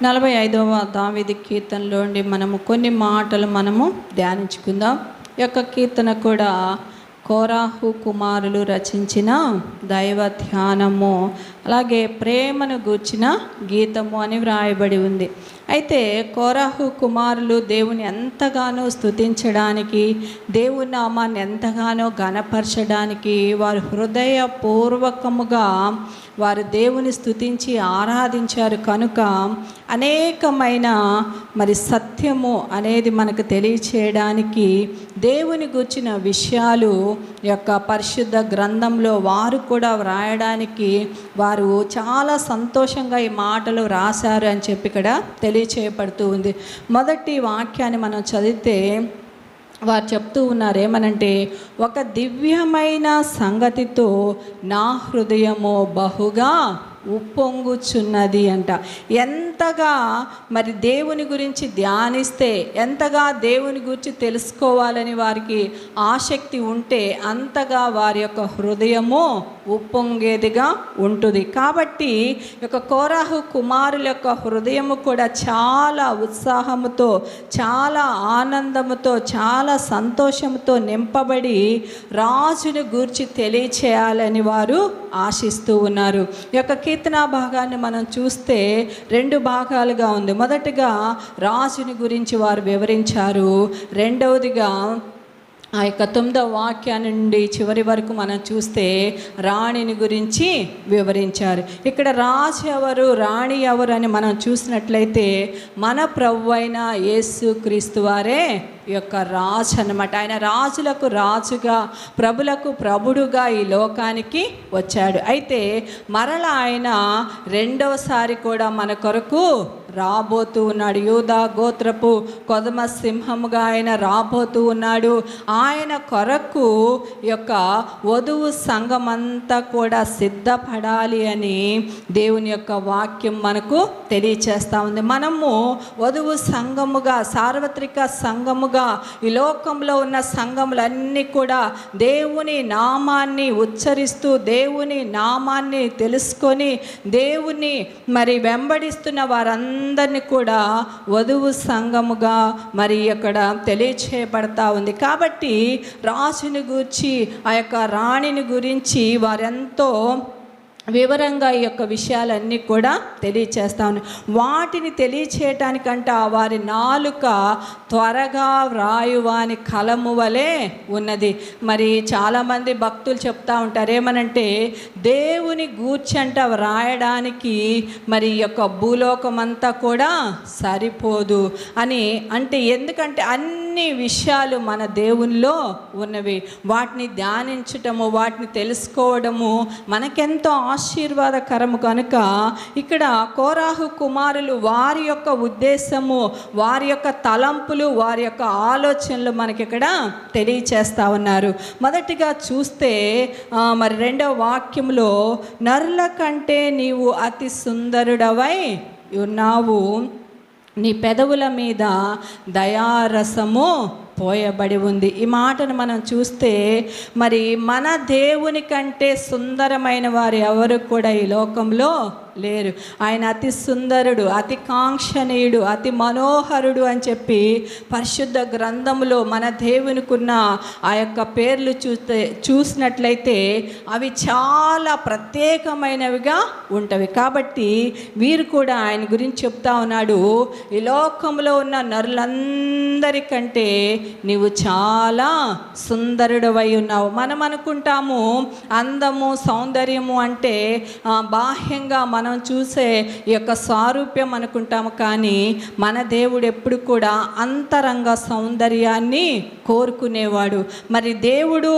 45వ దావీదు కీర్తనలోండి మనము కొన్ని మాటలు మనము ధ్యానించుకుందాం. ఈ యొక్క కీర్తన కూడా కోరాహు కుమారులు రచించిన దైవ ధ్యానము, అలాగే ప్రేమను గూర్చిన గీతము అని వ్రాయబడి ఉంది. అయితే కోరాహు కుమారులు దేవుని ఎంతగానో స్తుతించడానికి, దేవుని నామాన్ని ఎంతగానో ఘనపరచడానికి వారు హృదయపూర్వకముగా వారు దేవుని స్తుతించి ఆరాధించారు. కనుక అనేకమైన సత్యము అనేది మనకు తెలియచేయడానికి దేవుని గూర్చిన విషయాలు యొక్క పరిశుద్ధ గ్రంథంలో వారు కూడా వ్రాయడానికి వారు చాలా సంతోషంగా ఈ మాటలు రాశారు అని చెప్పి ఇక్కడ తెలియచేయబడుతూ ఉంది. మొదటి వాక్యాన్ని మనం చదివితే వారు చెప్తూ ఉన్నారు ఏమనంటే, ఒక దివ్యమైన సంగతితో నా హృదయము బహుగా ఉప్పొంగుచున్నది అంట. ఎంతగా దేవుని గురించి ధ్యానిస్తే, ఎంతగా దేవుని గురించి తెలుసుకోవాలని వారికి ఆసక్తి ఉంటే అంతగా వారి యొక్క హృదయము ఉప్పొంగేదిగా ఉంటుంది. కాబట్టి యొక్క కోరాహు కుమారుల యొక్క హృదయము కూడా చాలా ఉత్సాహముతో, చాలా ఆనందముతో, చాలా సంతోషంతో నింపబడి రాజుని గూర్చి తెలియచేయాలని వారు ఆశిస్తూ ఉన్నారు. ఈ యొక్క కీర్తనా భాగాన్ని మనం చూస్తే రెండు భాగాలుగా ఉంది. మొదటిగా రాజుని గురించి వారు వివరించారు. రెండవదిగా ఆ యొక్క 9వ వాక్యాన్ని నుండి చివరి వరకు మనం చూస్తే రాణిని గురించి వివరించారు. ఇక్కడ రాజు ఎవరు, రాణి ఎవరు అని మనం చూసినట్లయితే మన ప్రభువైన అయిన యేసు క్రీస్తు వారే ఈ యొక్క రాజు అన్నమాట. ఆయన రాజులకు రాజుగా, ప్రభులకు ప్రభుడుగా ఈ లోకానికి వచ్చాడు. అయితే మరలా ఆయన రెండవసారి కూడా మన కొరకు రాబోతూ ఉన్నాడు. యూదా గోత్రపు కొదమ సింహముగా ఆయన రాబోతూ ఉన్నాడు. ఆయన కొరకు యొక్క వధువు సంఘమంతా కూడా సిద్ధపడాలి అని దేవుని యొక్క వాక్యం మనకు తెలియచేస్తూ ఉంది. మనము వధువు సంఘముగా, సార్వత్రిక సంఘముగా, ఈ లోకంలో ఉన్న సంఘములన్నీ కూడా దేవుని నామాన్ని ఉచ్చరిస్తూ, దేవుని నామాన్ని తెలుసుకొని, దేవుని వెంబడిస్తున్న వారందరినీ కూడా వధువు సంఘముగా అక్కడ తెలియచేయబడతా ఉంది. కాబట్టి రాజుని గురించి, ఆ యొక్క రాణిని గురించి వారెంతో వివరంగా ఈ యొక్క విషయాలన్నీ కూడా తెలియచేస్తాను. వాటిని తెలియచేయటానికంట వారి నాలుక త్వరగా వ్రాయువాని కలము వలె ఉన్నది. చాలామంది భక్తులు చెప్తా ఉంటారు ఏమనంటే, దేవుని గూర్చంట వ్రాయడానికి ఈ యొక్క భూలోకం అంతా కూడా సరిపోదు అని. అంటే ఎందుకంటే అన్ని విషయాలు మన దేవునిలో ఉన్నవి. వాటిని ధ్యానించటము, వాటిని తెలుసుకోవడము మనకెంతో ఆశీర్వాదకరము. కనుక ఇక్కడ కోరాహు కుమారులు వారి యొక్క ఉద్దేశము, వారి యొక్క తలంపులు, వారి యొక్క ఆలోచనలు మనకి ఇక్కడ తెలియచేస్తా ఉన్నారు. మొదటిగా చూస్తే 2వ వాక్యంలో, నరుల కంటే నీవు అతి సుందరుడవై ఉన్నావు, నీ పెదవుల మీద దయారసము పోయబడి ఉంది. ఈ మాటను మనం చూస్తే మన దేవుని కంటే సుందరమైన వారు ఎవరు కూడా ఈ లోకంలో లేరు. ఆయన అతి సుందరుడు, అతి కాంక్షణీయుడు, అతి మనోహరుడు అని చెప్పి పరిశుద్ధ గ్రంథములో మన దేవునికున్న ఆ యొక్క పేర్లు చూసినట్లయితే అవి చాలా ప్రత్యేకమైనవిగా ఉంటవి. కాబట్టి వీరు కూడా ఆయన గురించి చెప్తా ఉన్నాడు, ఈ లోకంలో ఉన్న నరులందరికంటే నీవు చాలా సుందరుడవై ఉన్నావు. మనం అనుకుంటాము అందము, సౌందర్యము అంటే బాహ్యంగా మనం చూసే ఈ యొక్క స్వారూప్యం అనుకుంటాము. కానీ మన దేవుడు ఎప్పుడు కూడా అంతరంగ సౌందర్యాన్ని కోరుకునేవాడు. దేవుడు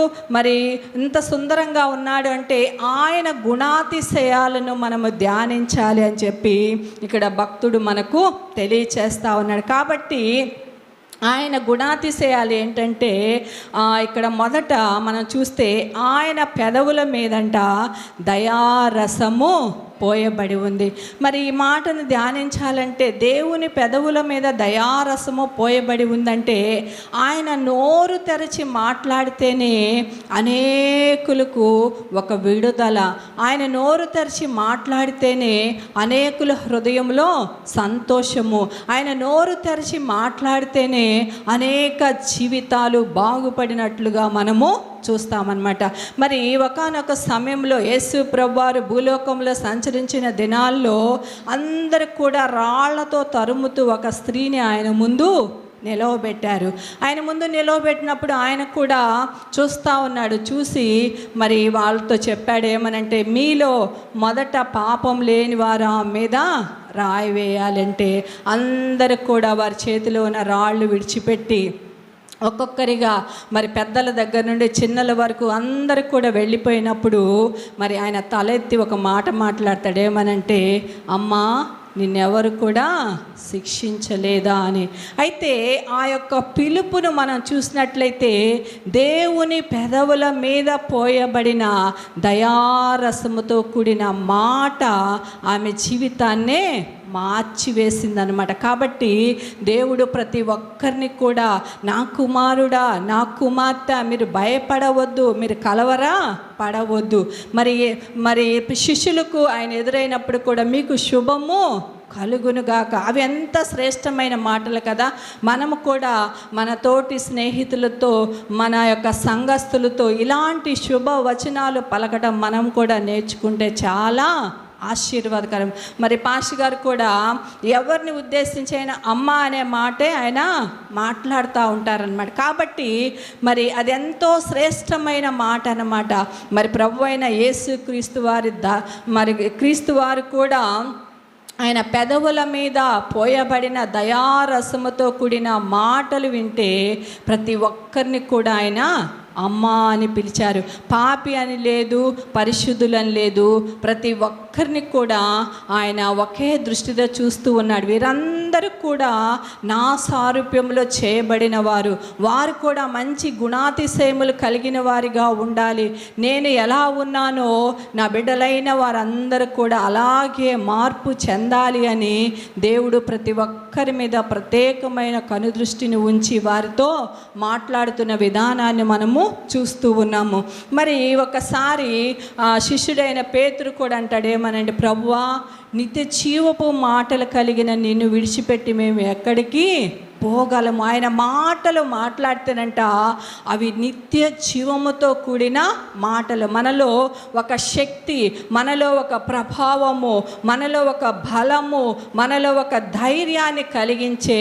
ఇంత సుందరంగా ఉన్నాడు అంటే ఆయన గుణాతిశయాలను మనము ధ్యానించాలి అని చెప్పి ఇక్కడ భక్తుడు మనకు తెలియచేస్తా ఉన్నాడు. కాబట్టి ఆయన గుణాతిశయాలు ఏంటంటే, ఇక్కడ మొదట మనం చూస్తే ఆయన పెదవుల మీదంట దయారసము పోయబడి ఉంది. మరి ఈ మాటను ధ్యానించాలంటే దేవుని పెదవుల మీద దయారసము పోయబడి ఉందంటే ఆయన నోరు తెరచి మాట్లాడితేనే అనేకులకు ఒక విడుదల, ఆయన నోరు తెరచి మాట్లాడితేనే అనేకుల హృదయంలో సంతోషము, ఆయన నోరు తెరచి మాట్లాడితేనే అనేక జీవితాలు బాగుపడినట్లుగా మనము చూస్తామన్నమాట. మరి ఒకానొక సమయంలో యేసు ప్రభువారు భూలోకంలో సంచరించిన దినాల్లో అందరూ కూడా రాళ్లతో తరుముతూ ఒక స్త్రీని ఆయన ముందు నిలవబెట్టారు. ఆయన ముందు నిలవబెట్టినప్పుడు ఆయన కూడా చూస్తూ ఉన్నాడు. చూసి మరి వాళ్ళతో చెప్పాడు ఏమనంటే, మీలో మొదట పాపం లేని వారు ఆమె మీద రాయి వేయాలంటే అందరూ కూడా వారి చేతిలో ఉన్న రాళ్ళు విడిచిపెట్టి ఒక్కొక్కరిగా మరి పెద్దల దగ్గర నుండి చిన్నల వరకు అందరు కూడా వెళ్ళిపోయినప్పుడు మరి ఆయన తలెత్తి ఒక మాట మాట్లాడతాడు. ఏమనంటే, అమ్మా నిన్నెవరు కూడా శిక్షించలేదా అని. అయితే ఆ యొక్క పిలుపును మనం చూసినట్లయితే దేవుని పెదవుల మీద పోయబడిన దయారసముతో కూడిన మాట ఆమె జీవితాన్నే మార్చివేసిందనమాట. కాబట్టి దేవుడు ప్రతి ఒక్కరిని కూడా, నా కుమారుడా, నా కుమార్తె, మీరు భయపడవద్దు, మీరు కలవరా పడవద్దు. మరి శిష్యులకు ఆయన ఎదురైనప్పుడు కూడా మీకు శుభము కలుగునుగాక. అవి ఎంత శ్రేష్టమైన మాటలు కదా. మనము కూడా మన తోటి స్నేహితులతో, మన యొక్క సంఘస్థులతో ఇలాంటి శుభ వచనాలు పలకడం మనం కూడా నేర్చుకుంటే చాలా ఆశీర్వాదకరం. మరి పాస్టర్ గారు కూడా ఎవరిని ఉద్దేశించి అయినా అమ్మ అనే మాటే ఆయన మాట్లాడుతూ ఉంటారనమాట. కాబట్టి మరి అది ఎంతో శ్రేష్టమైన మాట అన్నమాట. మరి ప్రభు అయిన యేసు క్రీస్తు వారి మరి క్రీస్తు వారు కూడా ఆయన పెదవుల మీద పోయబడిన దయారసముతో కూడిన మాటలు వింటే ప్రతి ఒక్కరిని కూడా ఆయన అమ్మ అని పిలిచారు. పాపి అని లేదు, పరిశుద్ధులని లేదు, ప్రతి ఒక్కరిని కూడా ఆయన ఒకే దృష్టితో చూస్తూ ఉన్నాడు. వీరందరూ కూడా నా సారూప్యంలో చేయబడిన వారు, వారు కూడా మంచి గుణాతిశయములు కలిగిన వారిగా ఉండాలి. నేను ఎలా ఉన్నానో నా బిడ్డలైన వారందరూ కూడా అలాగే మార్పు చెందాలి అని దేవుడు ప్రతి ఒక్కరి మీద ప్రత్యేకమైన కనుదృష్టిని ఉంచి వారితో మాట్లాడుతున్న విధానాన్ని మనము చూస్తూ ఉన్నాము. మరి ఒకసారి శిష్యుడైన పేతురు కూడా అంటాడు ఏమనంటే, ప్రభువా నిత్య జీవపు మాటలు కలిగిన నిన్ను విడిచిపెట్టి మేము ఎక్కడికి పోగలము. ఆయన మాటలు మాట్లాడితేనంట అవి నిత్య జీవముతో కూడిన మాటలు. మనలో ఒక శక్తి, మనలో ఒక ప్రభావము, మనలో ఒక బలము, మనలో ఒక ధైర్యాన్ని కలిగించే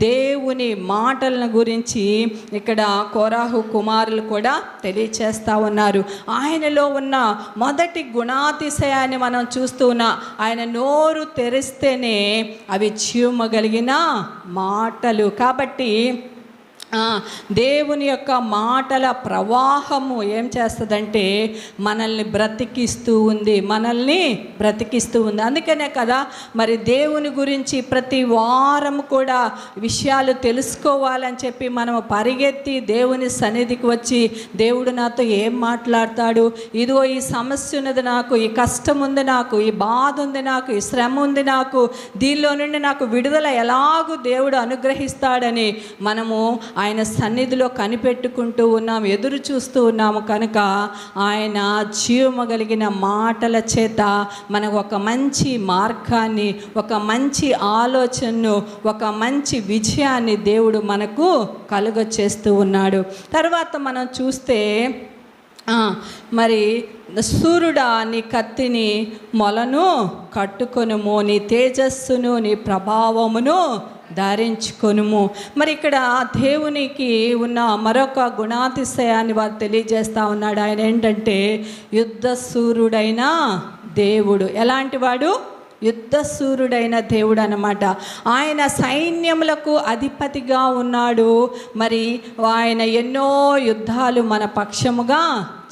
దేవుని మాటలను గురించి ఇక్కడ కోరాహు కుమారులు కూడా తెలియచేస్తూ ఉన్నారు. ఆయనలో ఉన్న మొదటి గుణాతిశయాన్ని మనం చూస్తూ ఉన్నాం. ఆయన నోరు తెరిస్తేనే అవి జీవమగలిగిన మాటలు. కాబట్టి దేవుని యొక్క మాటల ప్రవాహము ఏం చేస్తుందంటే మనల్ని బ్రతికిస్తూ ఉంది. అందుకనే కదా మరి దేవుని గురించి ప్రతి వారం కూడా విషయాలు తెలుసుకోవాలని చెప్పి మనము పరిగెత్తి దేవుని సన్నిధికి వచ్చి, దేవుడు నాతో ఏం మాట్లాడతాడు, ఇదిగో ఈ సమస్య ఉన్నది నాకు, ఈ కష్టం ఉంది నాకు, ఈ బాధ ఉంది నాకు, ఈ శ్రమ ఉంది నాకు, దీనిలో నుండి నాకు విడుదల ఎలాగూ దేవుడు అనుగ్రహిస్తాడని మనము ఆయన సన్నిధిలో కనిపెట్టుకుంటూ ఉన్నాము, ఎదురు చూస్తూ ఉన్నాము. కనుక ఆయన జీవమగలిగిన మాటల చేత మనకు ఒక మంచి మార్గాన్ని, ఒక మంచి ఆలోచనను, ఒక మంచి విజయాన్ని దేవుడు మనకు కలుగచేస్తూ ఉన్నాడు. తర్వాత మనం చూస్తే మరి సూర్యుడా నీ కత్తిని మొలను కట్టుకొనుము, నీ తేజస్సును నీ ప్రభావమును ధరించుకొనుము. మరి ఇక్కడ దేవునికి ఉన్న మరొక గుణాతిశయాన్ని వారు తెలియజేస్తూ ఉన్నాడు. ఆయన ఏంటంటే యుద్ధ సూర్యుడైన దేవుడు. ఎలాంటి వాడు? యుద్ధసూరుడైన దేవుడు అన్నమాట. ఆయన సైన్యములకు అధిపతిగా ఉన్నాడు. మరి ఆయన ఎన్నో యుద్ధాలు మన పక్షముగా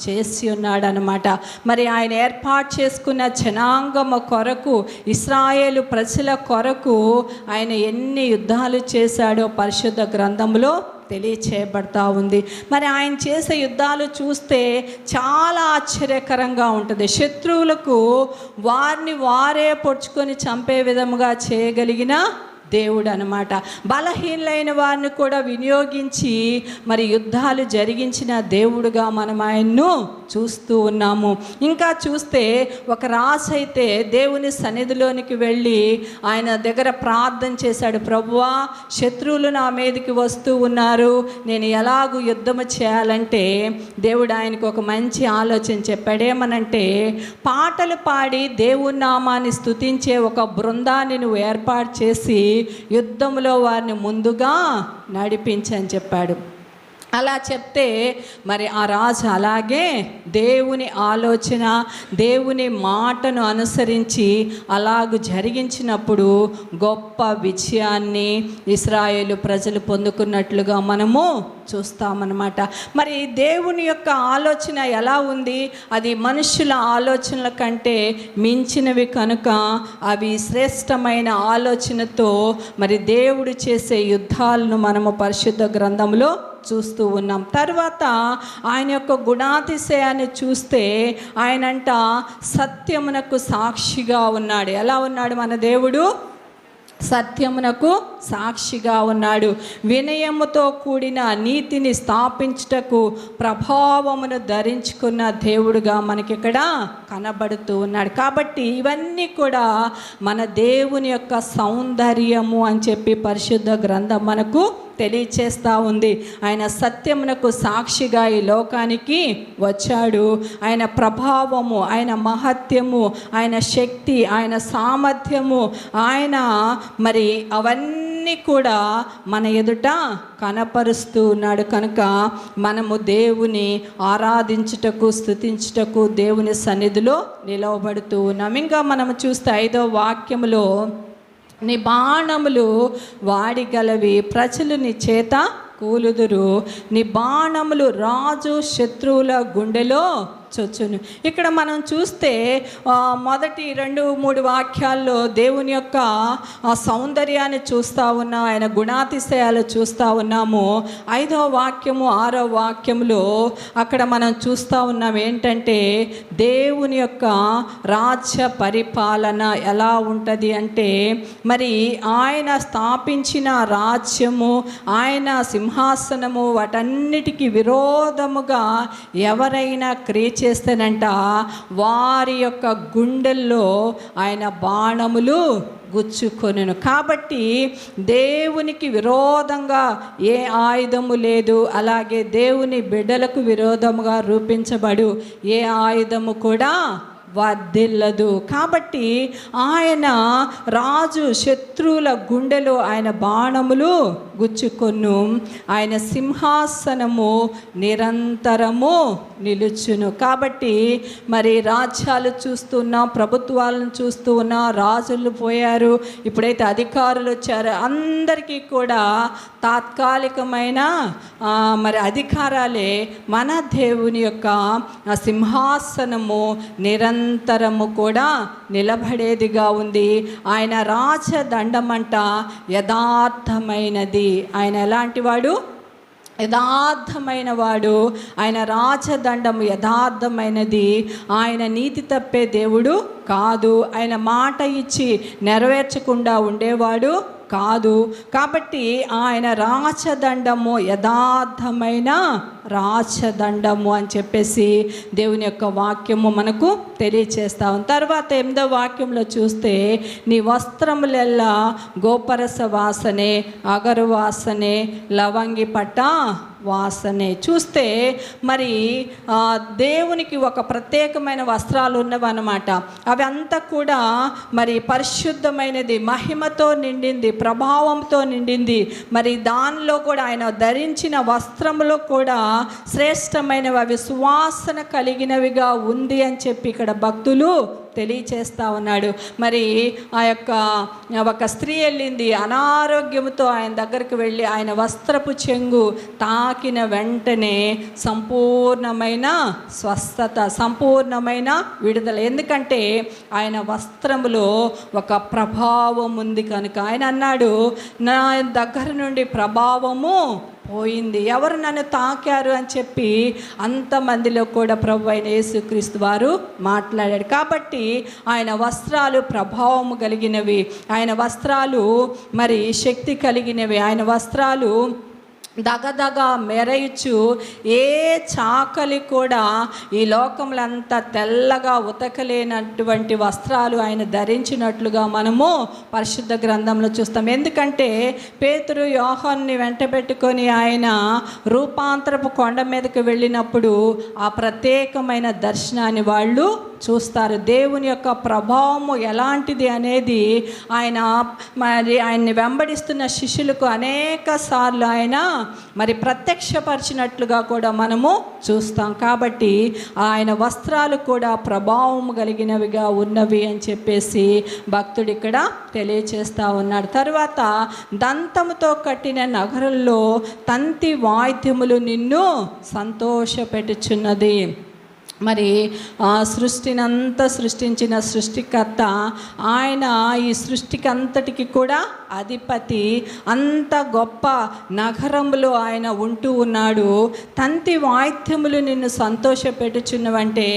చేసి ఉన్నాడు అన్నమాట. మరి ఆయన ఏర్పాటు చేసుకున్న జనాంగము కొరకు, ఇశ్రాయేలు ప్రజల కొరకు ఆయన ఎన్ని యుద్ధాలు చేశాడో పరిశుద్ధ గ్రంథంలో తెలియచేయబడతా ఉంది. మరి ఆయన చేసే యుద్ధాలు చూస్తే చాలా ఆశ్చర్యకరంగా ఉంటుంది. శత్రువులకు వారిని వారే పొడుచుకొని చంపే విధముగా చేయగలిగిన దేవుడు అనమాట. బలహీనలైన వారిని కూడా వినియోగించి మరి యుద్ధాలు జరిగించిన దేవుడుగా మనం ఆయన్ను చూస్తూ ఉన్నాము. ఇంకా చూస్తే ఒక రాజు అయితే దేవుని సన్నిధిలోనికి వెళ్ళి ఆయన దగ్గర ప్రార్థన చేశాడు, ప్రభువా శత్రువులు నా మీదకి వస్తూ ఉన్నారు, నేను ఎలాగూ యుద్ధము చేయాలంటే దేవుడు ఆయనకు ఒక మంచి ఆలోచన చెప్పాడేమనంటే, పాటలు పాడి దేవుని నామాన్ని స్తుతించే ఒక బృందాన్ని నువ్వు ఏర్పాటు చేసి యుద్ధంలో వారిని ముందుగా నడిపించని చెప్పాడు. అలా చెప్తే మరి ఆ రాజు అలాగే దేవుని ఆలోచన, దేవుని మాటను అనుసరించి అలాగూ జరిగించినప్పుడు గొప్ప విజయాన్ని ఇశ్రాయేలు ప్రజలు పొందుకున్నట్లుగా మనము చూస్తామన్నమాట. మరి దేవుని యొక్క ఆలోచన ఎలా ఉంది? అది మనుషుల ఆలోచనల కంటే మించినవి కనుక అవి శ్రేష్టమైన ఆలోచనతో మరి దేవుడు చేసే యుద్ధాలను మనము పరిశుద్ధ గ్రంథంలో చూస్తూ ఉన్నాం. తర్వాత ఆయన యొక్క గుణాతిశయాన్ని చూస్తే ఆయనంట సత్యమునకు సాక్షిగా ఉన్నాడు. ఎలా ఉన్నాడు మన దేవుడు? సత్యమునకు సాక్షిగా ఉన్నాడు. వినయముతో కూడిన నీతిని స్థాపించుటకు ప్రభావమును ధరించుకున్న దేవుడుగా మనకిక్కడ కనబడుతూ ఉన్నాడు. కాబట్టి ఇవన్నీ కూడా మన దేవుని యొక్క సౌందర్యము అని చెప్పి పరిశుద్ధ గ్రంథం మనకు తెలియచేస్తూ ఉంది. ఆయన సత్యమునకు సాక్షిగా ఈ లోకానికి వచ్చాడు. ఆయన ప్రభావము, ఆయన మహత్యము, ఆయన శక్తి, ఆయన సామర్థ్యము, ఆయన మరి అవన్నీ కూడా మన ఎదుట కనపరుస్తూ ఉన్నాడు. కనుక మనము దేవుని ఆరాధించుటకు, స్తుతించుటకు దేవుని సన్నిధిలో నిలవబడుతూ ఉన్నాం. ఇంకా మనము చూస్తే 5వ వాక్యములో, నీ బాణములు వాడిగలవి, ప్రజలు నీ చేత కూలుదురు, నీ బాణములు రాజు శత్రువుల గుండెలో చొచ్చును. ఇక్కడ మనం చూస్తే మొదటి 2-3 వాక్యాల్లో దేవుని యొక్క సౌందర్యాన్ని చూస్తూ ఉన్నాం, ఆయన గుణాతిశయాలు చూస్తూ ఉన్నాము. 5వ వాక్యము 6వ వాక్యంలో అక్కడ మనం చూస్తూ ఉన్నాం ఏంటంటే, దేవుని యొక్క రాజ్య పరిపాలన ఎలా ఉంటుంది అంటే, మరి ఆయన స్థాపించిన రాజ్యము, ఆయన సింహాసనము, వాటన్నిటికీ విరోధముగా ఎవరైనా క్రియ చేస్తేనంట వారి యొక్క గుండెల్లో ఆయన బాణములు గుచ్చుకొనును. కాబట్టి దేవునికి విరోధంగా ఏ ఆయుధము లేదు, అలాగే దేవుని బిడ్డలకు విరోధముగా రూపించబడు ఏ ఆయుధము కూడా వర్ధిల్లదు. కాబట్టి ఆయన రాజు శత్రువుల గుండెలో ఆయన బాణములు గుచ్చుకొను, ఆయన సింహాసనము నిరంతరము నిలుచును. కాబట్టి మరి రాజ్యాలు చూస్తున్నాం, ప్రభుత్వాలను చూస్తూ ఉన్నాం, రాజులు పోయారు, ఇప్పుడైతే అధికారులు వచ్చారు, అందరికీ కూడా తాత్కాలికమైన మరి అధికారాలే. మన దేవుని యొక్క సింహాసనము నిరంతరము కూడా నిలబడేదిగా ఉంది. ఆయన రాజదండమంట యథార్థమైనది. ఆయన ఎలాంటి వాడు? యథార్థమైన వాడు. ఆయన రాజదండము యథార్థమైనది. ఆయన నీతి తప్పే దేవుడు కాదు. ఆయన మాట ఇచ్చి నెరవేర్చకుండా ఉండేవాడు కాదు. కాబట్టి ఆయన రాజదండము యథార్థమైన రాజదండము అని చెప్పేసి దేవుని యొక్క వాక్యము మనకు తెలియచేస్తాం. తర్వాత 8వ వాక్యంలో చూస్తే, నీ వస్త్రములెల్లా గోపరస వాసనే, అగరు వాసనే, లవంగి పట్ట వాసనే. చూస్తే మరి దేవునికి ఒక ప్రత్యేకమైన వస్త్రాలు ఉన్నవన్నమాట. అవి అంతా కూడా మరి పరిశుద్ధమైనది, మహిమతో నిండింది, ప్రభావంతో నిండింది. మరి దానిలో కూడా ఆయన ధరించిన వస్త్రములో కూడా శ్రేష్టమైనవి, అవి సువాసన కలిగినవిగా ఉంది అని చెప్పి ఇక్కడ భక్తులు తెలియచేస్తూ ఉన్నాడు. మరి ఆ యొక్క ఒక స్త్రీ వెళ్ళింది అనారోగ్యంతో, ఆయన దగ్గరికి వెళ్ళి ఆయన వస్త్రపు చెంగు తాకిన వెంటనే సంపూర్ణమైన స్వస్థత, సంపూర్ణమైన విడుదల. ఎందుకంటే ఆయన వస్త్రములో ఒక ప్రభావం ఉంది కనుక. ఆయన అన్నాడు, నా దగ్గర నుండి ప్రభావము పోయింది. ఎవరు నన్ను తాకారు అని చెప్పి అంతమందిలో కూడా ప్రభు అయిన యేసుక్రీస్తు వారు మాట్లాడాడు. కాబట్టి ఆయన వస్త్రాలు ప్రభావం కలిగినవి, ఆయన వస్త్రాలు మరి శక్తి కలిగినవి, ఆయన వస్త్రాలు దగదగ మెరయిచు ఏ చాకలి కూడా ఈ లోకంలో అంత తెల్లగా ఉతకలేనటువంటి వస్త్రాలు ఆయన ధరించినట్లుగా మనము పరిశుద్ధ గ్రంథంలో చూస్తాం. ఎందుకంటే పేతురు యోహాన్ని వెంట పెట్టుకొని ఆయన రూపాంతరపు కొండ మీదకి వెళ్ళినప్పుడు ఆ ప్రత్యేకమైన దర్శనాన్ని వాళ్ళు చూస్తారు. దేవుని యొక్క ప్రభావము ఎలాంటిది అనేది ఆయన్ని వెంబడిస్తున్న శిష్యులకు అనేక సార్లు ఆయన మరి ప్రత్యక్షపరిచినట్లుగా కూడా మనము చూస్తాం. కాబట్టి ఆయన వస్త్రాలు కూడా ప్రభావం కలిగినవిగా ఉన్నవి అని చెప్పేసి భక్తుడు ఇక్కడ తెలియచేస్తూ ఉన్నాడు. తర్వాత దంతముతో కట్టిన నగరంలో తంతి వాయిద్యములు నిన్ను సంతోషపెట్టుచున్నది. మరి సృష్టినంతా సృష్టించిన సృష్టికర్త ఆయన ఈ సృష్టికి అంతటికి కూడా అధిపతి. అంత గొప్ప నగరంలో ఆయన ఉంటూ ఉన్నాడు. తంతి వాయిద్యములు నిన్ను సంతోషపెట్టుచున్నవంటే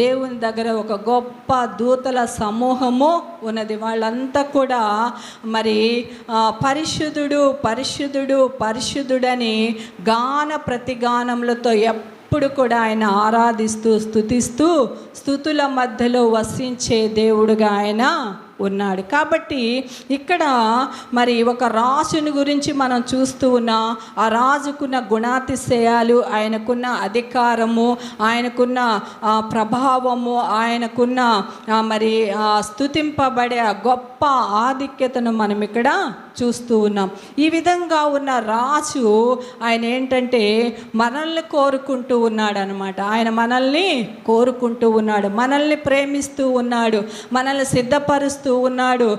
దేవుని దగ్గర ఒక గొప్ప దూతల సమూహము ఉన్నది. వాళ్ళంతా కూడా మరి పరిశుద్ధుడు పరిశుద్ధుడు పరిశుద్ధుడని గాన ప్రతిగానములతో ఇప్పుడు కూడా ఆయన ఆరాధిస్తూ స్తుతిస్తూ స్తుతుల మధ్యలో వసించే దేవుడుగా ఆయన ఉన్నాడు. కాబట్టి ఇక్కడ మరి ఒక రాజుని గురించి మనం చూస్తూ ఉన్నాం. ఆ రాజుకున్న గుణాతిశయాలు, ఆయనకున్న అధికారము, ఆయనకున్న ప్రభావము, ఆయనకున్న మరి స్తుతింపబడే గొప్ప ఆధిక్యతను మనం ఇక్కడ చూస్తూ ఉన్నాం. ఈ విధంగా ఉన్న రాజు ఆయన ఏంటంటే మనల్ని కోరుకుంటూ ఉన్నాడు అనమాట. ఆయన మనల్ని కోరుకుంటూ ఉన్నాడు, మనల్ని ప్రేమిస్తూ ఉన్నాడు, మనల్ని సిద్ధపరుస్తూ ఉన్నాడు.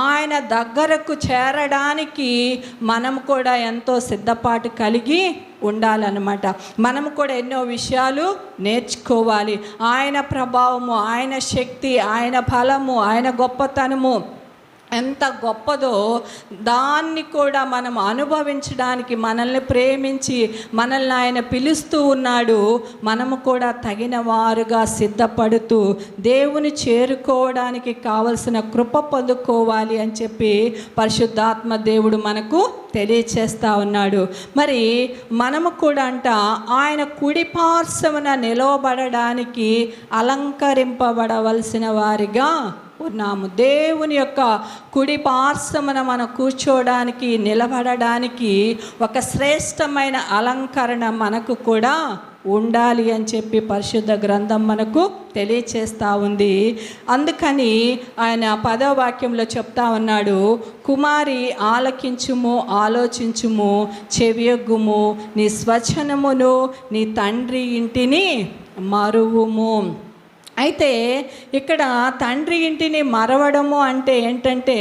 ఆయన దగ్గరకు చేరడానికి మనం కూడా ఎంతో సిద్ధపాటు కలిగి ఉండాలన్నమాట. మనం కూడా ఎన్నో విషయాలు నేర్చుకోవాలి. ఆయన ప్రభావము, ఆయన శక్తి, ఆయన బలము, ఆయన గొప్పతనము ఎంత గొప్పదో దాన్ని కూడా మనం అనుభవించడానికి మనల్ని ప్రేమించి మనల్ని ఆయన పిలుస్తూ ఉన్నాడు. మనము కూడా తగిన వారుగా సిద్ధపడుతూ దేవుని చేరుకోవడానికి కావలసిన కృప పొందుకోవాలి అని చెప్పి పరిశుద్ధాత్మ దేవుడు మనకు తెలియచేస్తూ ఉన్నాడు. మరి మనము కూడా ఆయన కుడి పార్శ్వమున నిలవబడడానికి అలంకరింపబడవలసిన వారిగా ఉన్నాము. దేవుని యొక్క కుడి పార్శ్వమున మనం కూర్చోవడానికి, నిలబడడానికి ఒక శ్రేష్టమైన అలంకరణ మనకు కూడా ఉండాలి అని చెప్పి పరిశుద్ధ గ్రంథం మనకు తెలియచేస్తూ ఉంది. అందుకని ఆయన 10వ వాక్యంలో చెప్తా ఉన్నాడు, కుమారి ఆలకించుము, ఆలోచించుము, చెవియొగ్గుము, నీ స్వచనమును నీ తండ్రి ఇంటిని మరువుము. అయితే ఇక్కడ తండ్రి ఇంటిని మరవడము అంటే ఏంటంటే,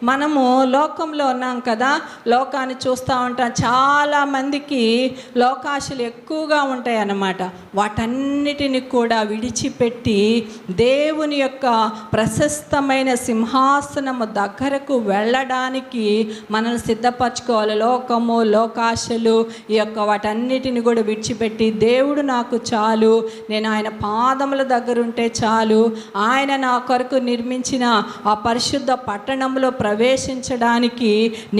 మనము లోకంలో ఉన్నాం కదా, లోకాన్ని చూస్తూ ఉంటాం. చాలామందికి లోకాశలు ఎక్కువగా ఉంటాయి అన్నమాట. వాటన్నిటిని కూడా విడిచిపెట్టి దేవుని యొక్క ప్రశస్తమైన సింహాసనము దగ్గరకు వెళ్ళడానికి మనల్ని సిద్ధపరచుకోవాలి. లోకము, లోకాశలు, ఈ యొక్క వాటన్నిటిని కూడా విడిచిపెట్టి దేవుడు నాకు చాలు, నేను ఆయన పాదముల దగ్గర ఉంటే చాలు, ఆయన నా కొరకు నిర్మించిన ఆ పరిశుద్ధ పట్టణంలో ప్రవేశించడానికి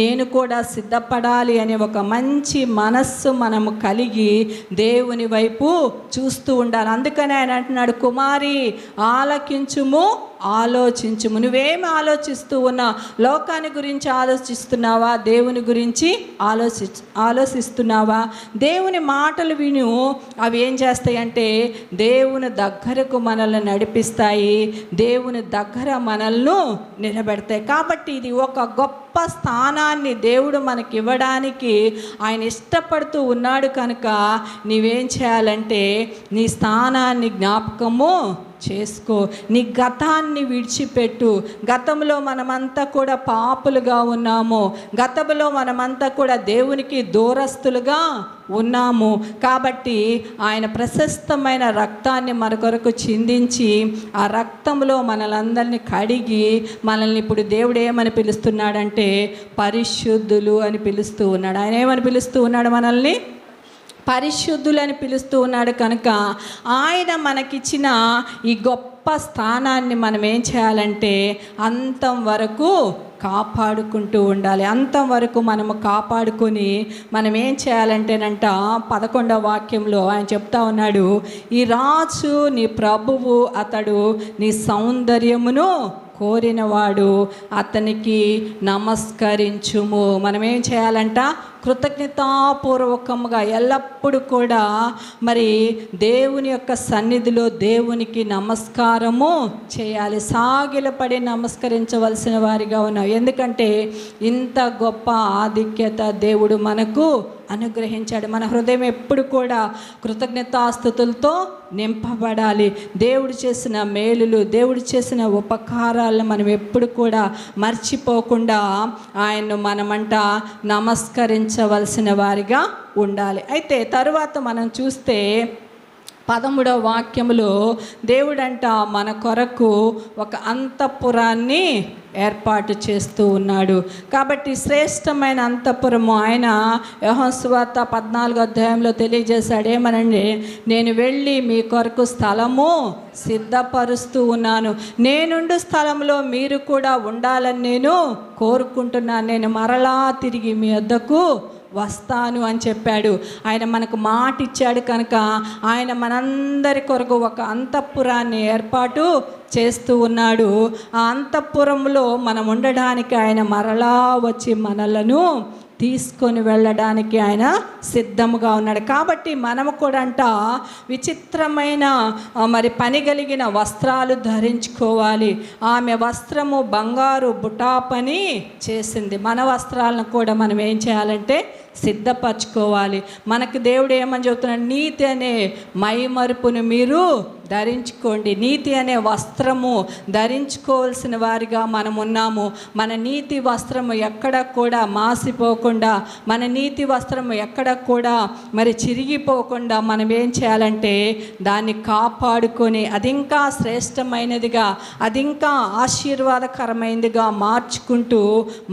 నేను కూడా సిద్ధపడాలి అనే ఒక మంచి మనస్సు మనము కలిగి దేవుని వైపు చూస్తూ ఉండాలి. అందుకని ఆయన అంటున్నాడు, కుమారి ఆలకించుము, ఆలోచించుము. నువ్వేమి ఆలోచిస్తూ ఉన్నావు? లోకాన్ని గురించి ఆలోచిస్తున్నావా? దేవుని గురించి ఆలోచిస్తున్నావా? దేవుని మాటలు విను, అవి ఏం చేస్తాయంటే దేవుని దగ్గరకు మనల్ని నడిపిస్తాయి, దేవుని దగ్గర మనల్ని నిలబెడతాయి. కాబట్టి ఇది ఒక గొప్ప స్థానాన్ని దేవుడు మనకి ఇవ్వడానికి ఆయన ఇష్టపడుతూ ఉన్నాడు. కనుక నీవేం చేయాలంటే నీ స్థానాన్ని జ్ఞాపకము చేసుకో. నీ గతాన్ని విడిచిపెట్టు. గతంలో మనమంతా కూడా పాపులుగా ఉన్నాము. గతంలో మనమంతా కూడా దేవునికి దూరస్తులుగా ఉన్నాము. కాబట్టి ఆయన ప్రశస్తమైన రక్తాన్ని మన కొరకు చిందించి ఆ రక్తంలో మనలందరినీ కడిగి మనల్ని ఇప్పుడు దేవుడు ఏమని పిలుస్తున్నాడంటే పరిశుద్ధులు అని పిలుస్తూ ఉన్నాడు. ఆయన ఏమని పిలుస్తూ ఉన్నాడు? మనల్ని పరిశుద్ధులని పిలుస్తూ ఉన్నాడు. కనుక ఆయన మనకిచ్చిన ఈ గొప్ప స్థానాన్ని మనం ఏం చేయాలంటే అంతం వరకు కాపాడుకుంటూ ఉండాలి. అంతం వరకు మనము కాపాడుకొని మనం ఏం చేయాలంటేనంట 11వ వాక్యంలో ఆయన చెప్తా ఉన్నాడు, ఈ రాజు నీ ప్రభువు, అతడు నీ సౌందర్యమును కోరినవాడు, అతనికి నమస్కరించుము. మనం ఏం చేయాలంట? కృతజ్ఞతాపూర్వకంగా ఎల్లప్పుడూ కూడా మరి దేవుని యొక్క సన్నిధిలో దేవునికి నమస్కారము చేయాలి. సాగిలపడి నమస్కరించవలసిన వారిగా ఉన్నాం. ఎందుకంటే ఇంత గొప్ప ఆధిక్యత దేవుడు మనకు అనుగ్రహించాడు. మన హృదయం ఎప్పుడు కూడా కృతజ్ఞతాస్తుతులతో నింపబడాలి. దేవుడు చేసిన మేలులు, దేవుడు చేసిన ఉపకారాలను మనం ఎప్పుడు కూడా మర్చిపోకుండా ఆయన్ను మనమంట నమస్కరించవలసిన వారిగా ఉండాలి. అయితే తరువాత మనం చూస్తే 13వ వాక్యములో దేవుడంట మన కొరకు ఒక అంతఃపురాన్ని ఏర్పాటు చేస్తూ ఉన్నాడు. కాబట్టి శ్రేష్టమైన అంతఃపురము ఆయన యోహాను సువార్త 14వ అధ్యాయంలో తెలియజేశాడు. ఏమనండి? నేను వెళ్ళి మీ కొరకు స్థలము సిద్ధపరుస్తూ ఉన్నాను. నేనుండు స్థలంలో మీరు కూడా ఉండాలని నేను కోరుకుంటున్నాను. నేను మరలా తిరిగి మీ వద్దకు వస్తాను అని చెప్పాడు. ఆయన మనకు మాట ఇచ్చాడు కనుక ఆయన మనందరి కొరకు ఒక అంతఃపురాన్ని ఏర్పాటు చేస్తూ ఉన్నాడు. ఆ అంతఃపురంలో మనం ఉండడానికి ఆయన మరలా వచ్చి మనలను తీసుకొని వెళ్ళడానికి ఆయన సిద్ధముగా ఉన్నాడు. కాబట్టి మనము కూడా అంట విచిత్రమైన మరి పని కలిగిన వస్త్రాలు ధరించుకోవాలి. ఆమె వస్త్రము బంగారు బుటా పని చేసింది. మన వస్త్రాలను కూడా మనం ఏం చేయాలంటే సిద్ధపరచుకోవాలి. మనకు దేవుడు ఏమని చెబుతున్నాడు? నీతి అనే మైమరుపును మీరు ధరించుకోండి. నీతి అనే వస్త్రము ధరించుకోవాల్సిన వారిగా మనం ఉన్నాము. మన నీతి వస్త్రము ఎక్కడ కూడా మాసిపోకుండా, మన నీతి వస్త్రము ఎక్కడ కూడా మరి చిరిగిపోకుండా మనం ఏం చేయాలంటే దాన్ని కాపాడుకొని అది ఇంకా శ్రేష్టమైనదిగా, అది ఇంకా ఆశీర్వాదకరమైనదిగా మార్చుకుంటూ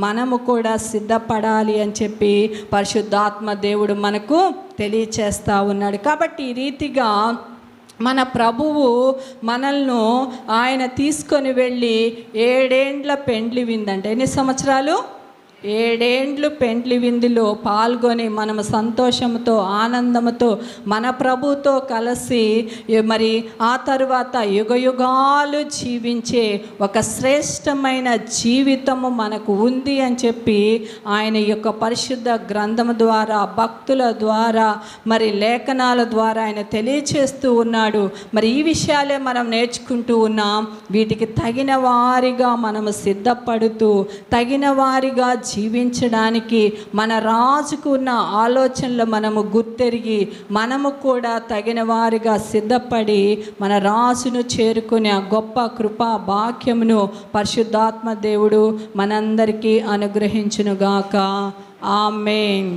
మనము కూడా సిద్ధపడాలి అని చెప్పి పరిశుద్ధాత్మ దేవుడు మనకు తెలియచేస్తూ ఉన్నాడు. కాబట్టి ఈ రీతిగా మన ప్రభువు మనల్ని ఆయన తీసుకొని వెళ్ళి 7 ఏండ్ల పెండ్లి విందంటే ఎన్ని సంవత్సరాలు? 7 ఏండ్లు పెండ్లి విందులో పాల్గొని మనము సంతోషంతో ఆనందంతో మన ప్రభుతో కలిసి మరి ఆ తరువాత యుగయుగాలు జీవించే ఒక శ్రేష్టమైన జీవితము మనకు ఉంది అని చెప్పి ఆయన యొక్క పరిశుద్ధ గ్రంథము ద్వారా, భక్తుల ద్వారా, మరి లేఖనాల ద్వారా ఆయన తెలియచేస్తూ ఉన్నాడు. మరి ఈ విషయాలే మనం నేర్చుకుంటూ ఉన్నాం. వీటికి తగిన వారిగా మనము సిద్ధపడుతూ తగిన వారిగా జీవించడానికి మన రాజుకు ఉన్న ఆలోచనలు మనము గుర్తెరిగి మనము కూడా తగిన వారిగా సిద్ధపడి మన రాజును చేరుకునే ఆ గొప్ప కృపా భాగ్యమును పరిశుద్ధాత్మ దేవుడు మనందరికీ అనుగ్రహించునుగాక. ఆమేన్.